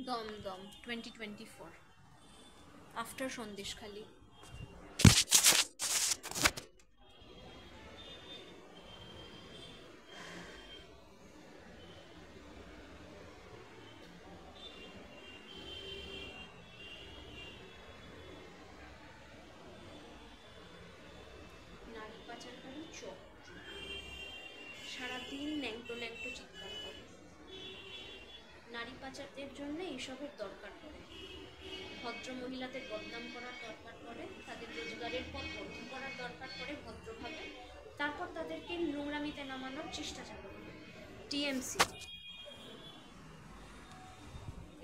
Dumdum 2024 after Sandeshkhali. নারী পাচারকারী চক্র সারাদিন ন্যাংটো ন্যাংটো চিৎকার করে। নারী পাচারদের জন্য এইসবের দরকার পড়ে। ভদ্র মহিলাদের বদনাম করার দরকার পড়ে, তাদের রোজগারের পথ বন্ধ করার দরকার পড়ে ভদ্রভাবে, তারপর তাদেরকে নোংরামিতে নামানোর চেষ্টা চালানো। টিএমসি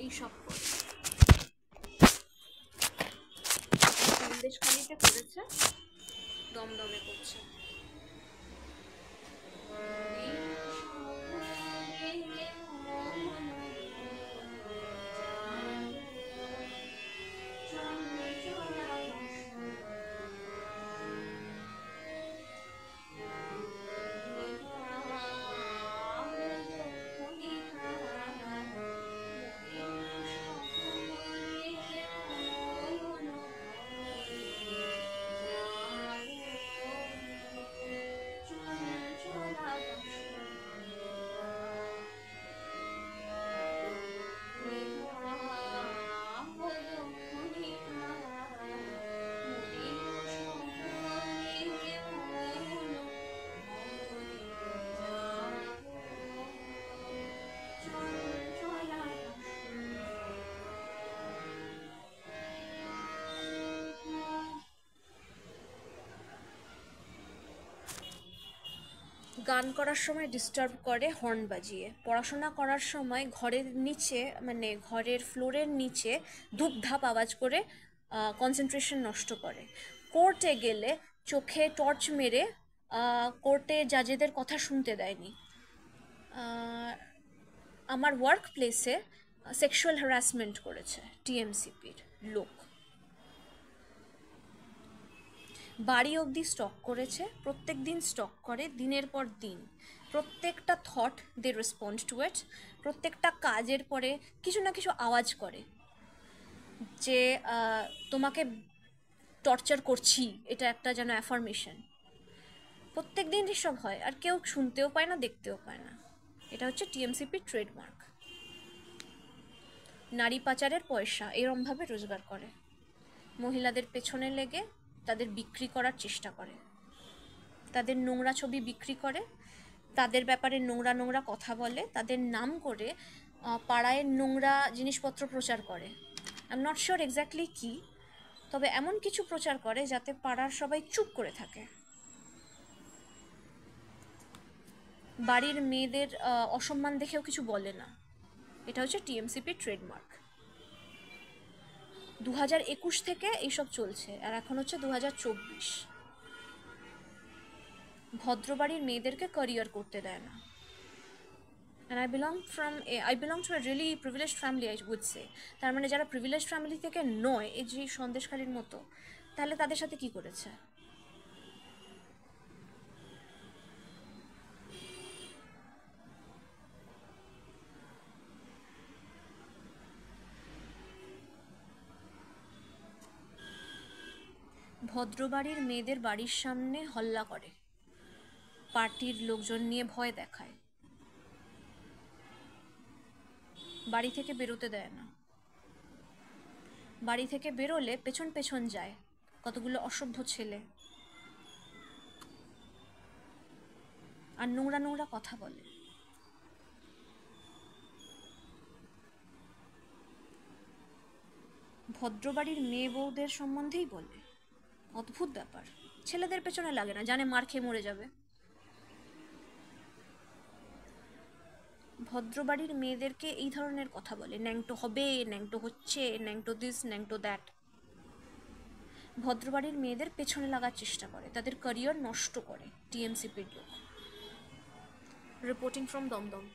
এইসব করে। সন্দেশখালীতে করেছে, দমদমে করছে। গান করার সময় ডিস্টার্ব করে হর্ন বাজিয়ে, পড়াশোনা করার সময় ঘরের নিচে মানে ঘরের ফ্লোরের নিচে ধূপধাপ আওয়াজ করে কনসেন্ট্রেশন নষ্ট করে। কোর্টে গেলে চোখে টর্চ মেরে কোর্টে জাজেদের কথা শুনতে দেয়নি। আমার ওয়ার্ক প্লেসে সেক্সুয়াল হ্যারাসমেন্ট করেছে টিএমসিপির লোক। বাড়ি অবধি স্টক করেছে, প্রত্যেক দিন স্টক করে দিনের পর দিন। প্রত্যেকটা থট দে রেসপন্ড টু ইট, প্রত্যেকটা কাজের পরে কিছু না কিছু আওয়াজ করে যে তোমাকে টর্চার করছি, এটা একটা যেন অ্যাফার্মেশন। প্রত্যেক দিন এসব হয়, আর কেউ শুনতেও পায় না, দেখতেও পায় না। এটা হচ্ছে টিএমসিপির ট্রেডমার্ক। নারী পাচারের পয়সা এরমভাবে রোজগার করে, মহিলাদের পেছনে লেগে তাদের বিক্রি করার চেষ্টা করে, তাদের নোংরা ছবি বিক্রি করে, তাদের ব্যাপারে নোংরা নোংরা কথা বলে, তাদের নাম করে পাড়ায় নোংরা জিনিসপত্র প্রচার করে। I am not sure exactly কী, তবে এমন কিছু প্রচার করে যাতে পাড়ার সবাই চুপ করে থাকে। বাড়ির মেয়েদের অসম্মান দেখেও কিছু বলে না। এটা হচ্ছে টিএমসিপির ট্রেডমার্ক। 2021 থেকে এইসব চলছে, আর এখন হচ্ছে 2024। ভদ্রবাড়ির মেয়েদেরকে ক্যারিয়ার করতে দেয় না। And I belong to a really privileged family, I would say. তার মানে যারা প্রিভিলেজড ফ্যামিলি থেকে নয়, এই যে সন্দেশখালীর মতো, তাহলে তাদের সাথে কি করেছে? ভদ্রবাড়ির মেয়েদের বাড়ির সামনে হল্লা করে, পার্টির লোকজন নিয়ে ভয় দেখায়, বাড়ি থেকে বেরোতে দেয় না। বাড়ি থেকে বেরোলে পেছন পেছন যায় কতগুলো অসভ্য ছেলে, আর নোংরা নোংরা কথা বলে। ভদ্রবাড়ির মেয়ে বউদের সম্বন্ধেই বলে। অদ্ভুত ব্যাপার, ছেলেদের পেছনে লাগে না, জানে মার খেয়ে মরে যাবে। ভদ্রবাড়ির মেয়েদেরকে এই ধরনের কথা বলে, ন্যাংটো হবে, ন্যাংটো হচ্ছে, ন্যাংটো দিস, ন্যাংটো দ্যাট। ভদ্রবাড়ির মেয়েদের পেছনে লাগার চেষ্টা করে, তাদের ক্যারিয়ার নষ্ট করে টিএমসিপির লোক। Reporting from Dumdum.